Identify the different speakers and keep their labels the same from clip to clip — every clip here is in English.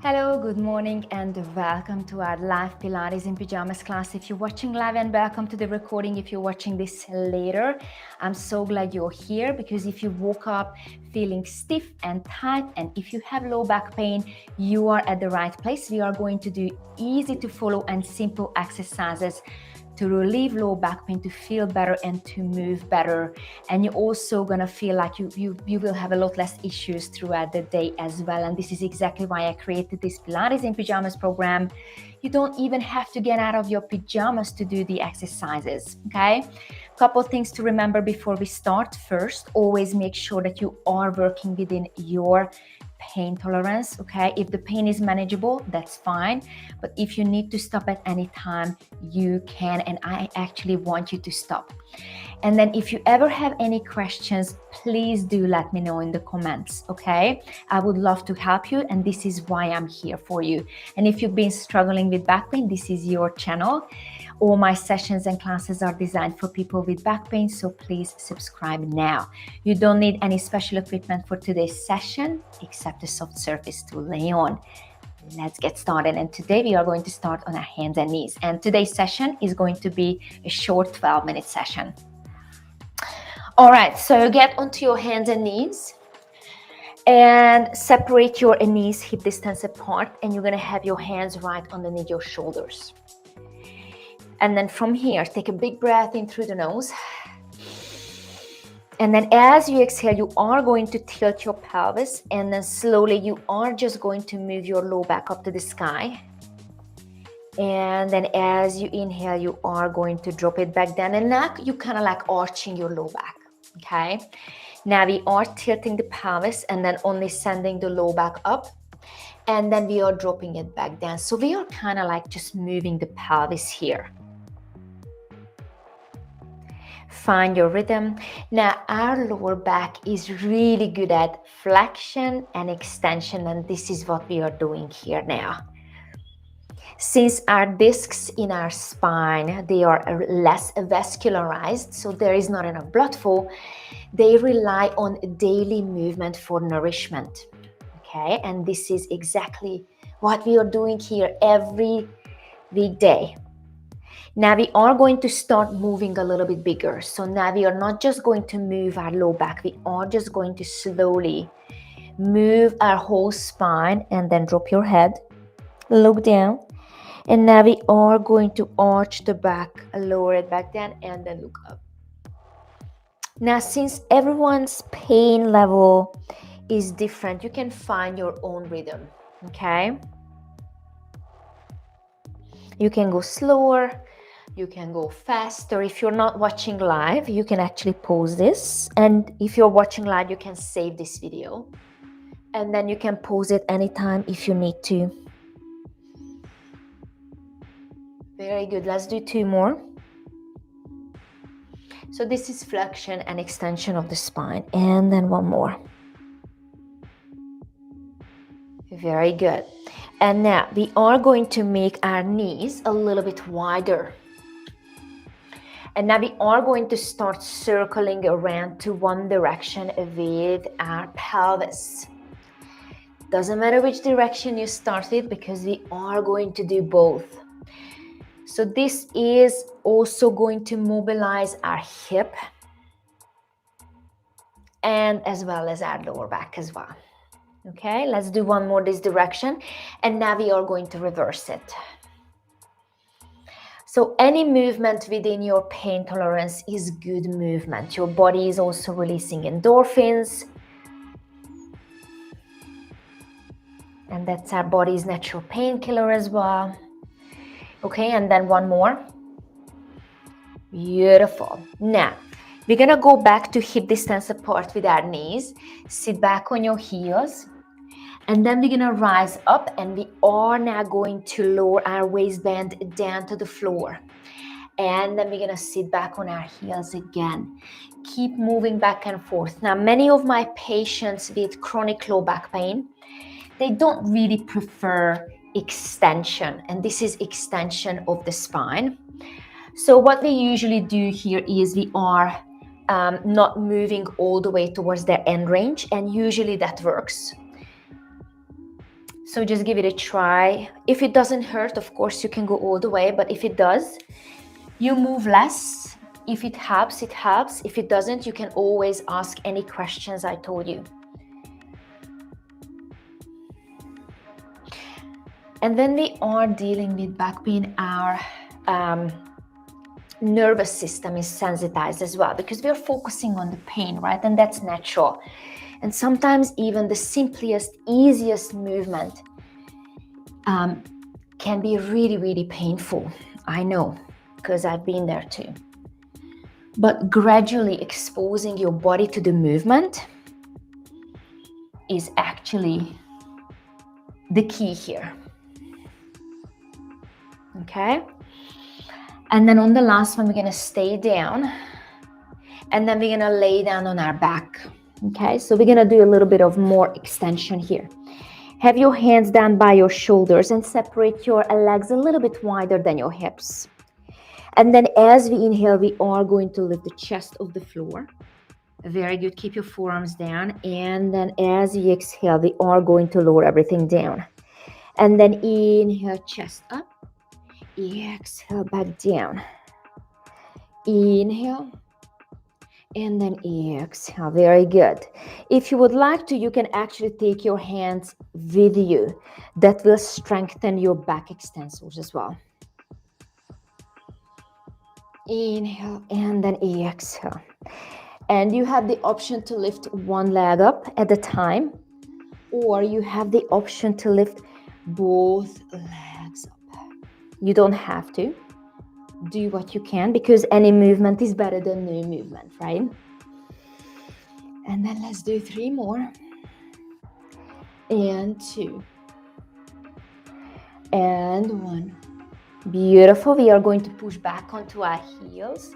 Speaker 1: Hello, good morning, and welcome to our live Pilates in Pajamas class. If you're watching live, and welcome to the recording if you're watching this later. I'm so glad you're here, because if you woke up feeling stiff and tight, and if you have low back pain, you are at the right place. We are going to do easy to follow and simple exercises to relieve low back pain, to feel better and to move better. And you're also gonna feel like you will have a lot less issues throughout the day as well. And this is exactly why I created this Pilates in Pajamas program. You don't even have to get out of your pajamas to do the exercises, okay? Couple things to remember before we start. First, always make sure that you are working within your pain tolerance, okay? If the pain is manageable, that's fine. But if you need to stop at any time, you can, and I actually want you to stop. And then if you ever have any questions, please do let me know in the comments, okay? I would love to help you, and this is why I'm here for you. And if you've been struggling with back pain, this is your channel. All my sessions and classes are designed for people with back pain, so please subscribe now. You don't need any special equipment for today's session, except a soft surface to lay on. Let's get started. And today we are going to start on our hands and knees. And today's session is going to be a short 12-minute session. All right, so get onto your hands and knees and separate your knees hip distance apart, and you're gonna have your hands right underneath your shoulders. And then from here, take a big breath in through the nose. And then as you exhale, you are going to tilt your pelvis, and then slowly you are just going to move your low back up to the sky. And then as you inhale, you are going to drop it back down, and now you kind of like arching your low back, okay? Now we are tilting the pelvis and then only sending the low back up, and then we are dropping it back down. So we are kind of like just moving the pelvis here. Find your rhythm. Now our lower back is really good at flexion and extension, and this is what we are doing here now. Since our discs in our spine, they are less vascularized, so there is not enough blood flow, they rely on daily movement for nourishment, okay? And this is exactly what we are doing here every weekday. Now we are going to start moving a little bit bigger. So now we are not just going to move our low back, we are just going to slowly move our whole spine, and then drop your head, look down, and now we are going to arch the back, lower it back down, and then look up. Now, since everyone's pain level is different, you can find your own rhythm, okay? You can go slower, you can go faster. If you're not watching live, you can actually pause this. And if you're watching live, you can save this video. And then you can pause it anytime if you need to. Very good. Let's do two more. So this is flexion and extension of the spine. And then one more. Very good. And now we are going to make our knees a little bit wider. And now we are going to start circling around to one direction with our pelvis. Doesn't matter which direction you start with, because we are going to do both. So this is also going to mobilize our hip, and as well as our lower back as well. Okay, let's do one more this direction, and now we are going to reverse it. So any movement within your pain tolerance is good movement. Your body is also releasing endorphins, and that's our body's natural painkiller as well. Okay, and then one more. Beautiful. Now we're gonna go back to hip distance apart with our knees. Sit back on your heels. And then we're gonna rise up, and we are now going to lower our waistband down to the floor. And then we're gonna sit back on our heels again. Keep moving back and forth. Now, many of my patients with chronic low back pain, they don't really prefer extension, and this is extension of the spine. So what we usually do here is we are not moving all the way towards their end range, and usually that works. So just give it a try. If it doesn't hurt, of course, you can go all the way, but if it does, you move less. If it helps, it helps. If it doesn't, you can always ask any questions I told you. And when we are dealing with back pain, our nervous system is sensitized as well, because we are focusing on the pain, right? And that's natural. And sometimes even the simplest, easiest movement can be really, really painful. I know, because I've been there too. But gradually exposing your body to the movement is actually the key here. Okay? And then on the last one, we're gonna stay down, and then we're gonna lay down on our back. Okay, so we're gonna do a little bit of more extension here. Have your hands down by your shoulders and separate your legs a little bit wider than your hips. And then as we inhale, we are going to lift the chest off the floor. Very good, keep your forearms down. And then as you exhale, we are going to lower everything down. And then inhale, chest up. Exhale, back down. Inhale. And then exhale. Very good. If you would like to, you can actually take your hands with you. That will strengthen your back extensors as well. Inhale and then exhale. And you have the option to lift one leg up at a time, or you have the option to lift both legs up. You don't have to. Do what you can, because any movement is better than no movement, right? And then let's do 3 more. And 2. And 1. Beautiful. We are going to push back onto our heels.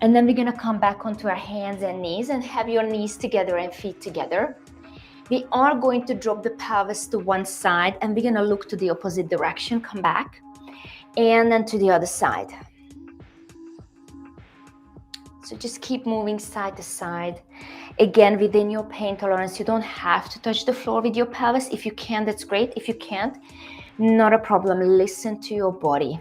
Speaker 1: And then we're going to come back onto our hands and knees and have your knees together and feet together. We are going to drop the pelvis to one side, and we're going to look to the opposite direction. Come back. And then to the other side. So just keep moving side to side. Again, within your pain tolerance, you don't have to touch the floor with your pelvis. If you can, that's great. If you can't, not a problem. Listen to your body.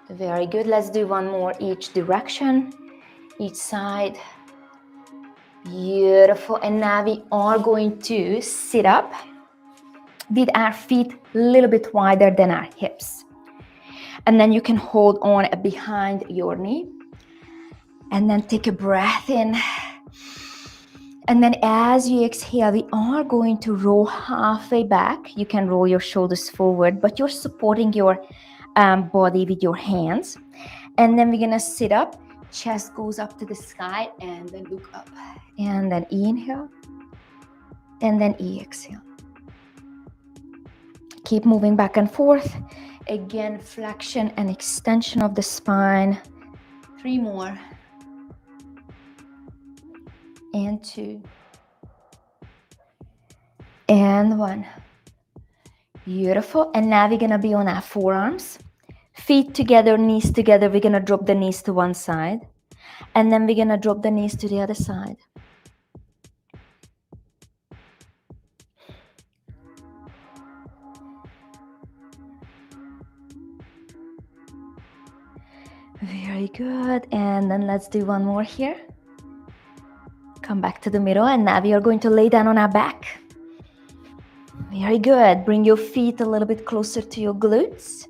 Speaker 1: Very good. Let's do 1 more each direction, each side. Beautiful. And now we are going to sit up with our feet a little bit wider than our hips. And then you can hold on behind your knee. And then take a breath in. And then as you exhale, we are going to roll halfway back. You can roll your shoulders forward, but you're supporting your body with your hands. And then we're going to sit up. Chest goes up to the sky, and then look up. And then inhale. And then exhale. Keep moving back and forth. Again, flexion and extension of the spine. 3 more. And 2. And 1. Beautiful. And now we're going to be on our forearms. Feet together, knees together. We're going to drop the knees to one side. And then we're going to drop the knees to the other side. Very good. And then let's do 1 more here. Come back to the middle, and now we are going to lay down on our back. Very good. Bring your feet a little bit closer to your glutes.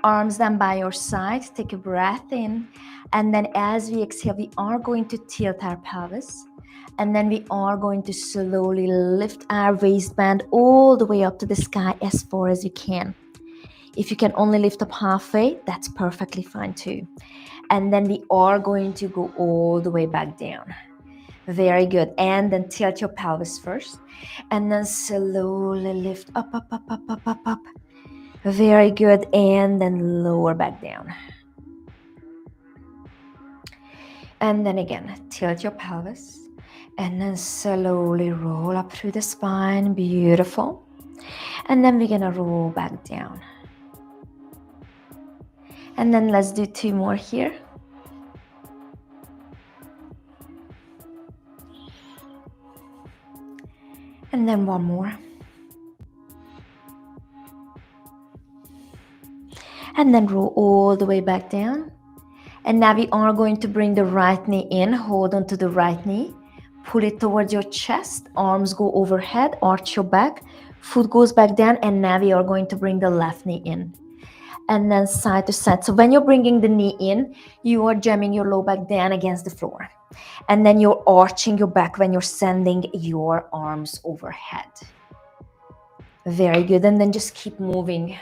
Speaker 1: Arms down by your side. Take a breath in. And then as we exhale, we are going to tilt our pelvis. And then we are going to slowly lift our waistband all the way up to the sky as far as you can. If you can only lift up halfway, that's perfectly fine too. And then we are going to go all the way back down. Very good. And then tilt your pelvis first. And then slowly lift up, up, up, up, up, up, up. Very good. And then lower back down. And then again, tilt your pelvis. And then slowly roll up through the spine. Beautiful. And then we're going to roll back down. And then let's do 2 more here. And then one more. And then roll all the way back down. And now we are going to bring the right knee in. Hold on to the right knee. Pull it towards your chest. Arms go overhead. Arch your back. Foot goes back down. And now we are going to bring the left knee in. And then side to side. So when you're bringing the knee in, you are jamming your low back down against the floor. And then you're arching your back when you're sending your arms overhead. Very good. And then just keep moving.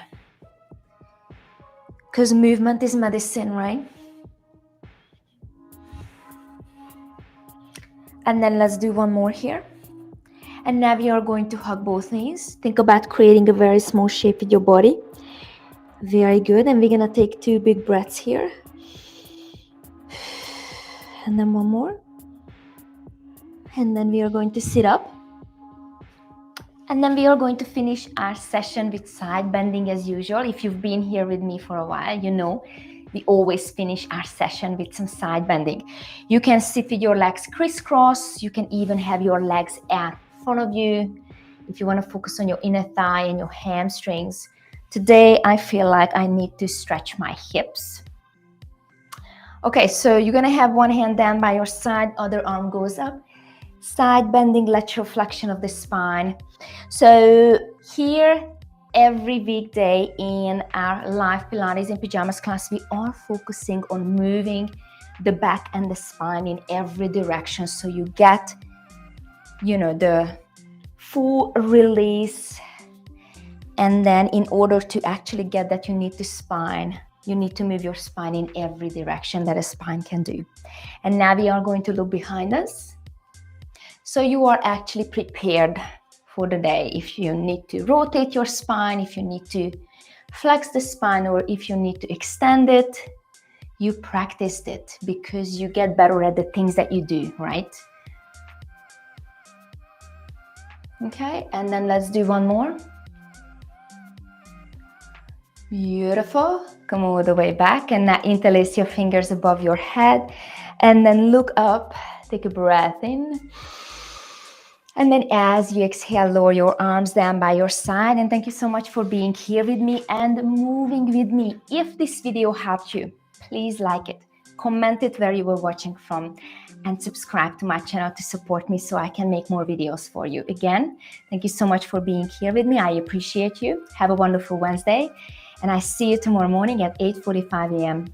Speaker 1: Because movement is medicine, right? And then let's do one more here. And now we are going to hug both knees. Think about creating a very small shape with your body. Very good. And we're going to take 2 big breaths here. And then one more. And then we are going to sit up. And then we are going to finish our session with side bending as usual. If you've been here with me for a while, you know we always finish our session with some side bending. You can sit with your legs crisscross. You can even have your legs in front of you if you want to focus on your inner thigh and your hamstrings. Today, I feel like I need to stretch my hips. Okay, so you're going to have one hand down by your side, other arm goes up. Side bending, lateral flexion of the spine. So here, every weekday in our live Pilates in Pajamas class, we are focusing on moving the back and the spine in every direction. So you get, the full release. And then in order to actually get that, you need to move your spine in every direction that a spine can do. And now we are going to look behind us. So you are actually prepared for the day. If you need to rotate your spine, if you need to flex the spine, or if you need to extend it, you practiced it because you get better at the things that you do, right? Okay, and then let's do one more. Beautiful. Come all the way back and now interlace your fingers above your head and then look up. Take a breath in. And then as you exhale, lower your arms down by your side. And thank you so much for being here with me and moving with me. If this video helped you, please like it, comment it where you were watching from, and subscribe to my channel to support me so I can make more videos for you. Again, thank you so much for being here with me. I appreciate you. Have a wonderful Wednesday. And I see you tomorrow morning at 8:45 a.m.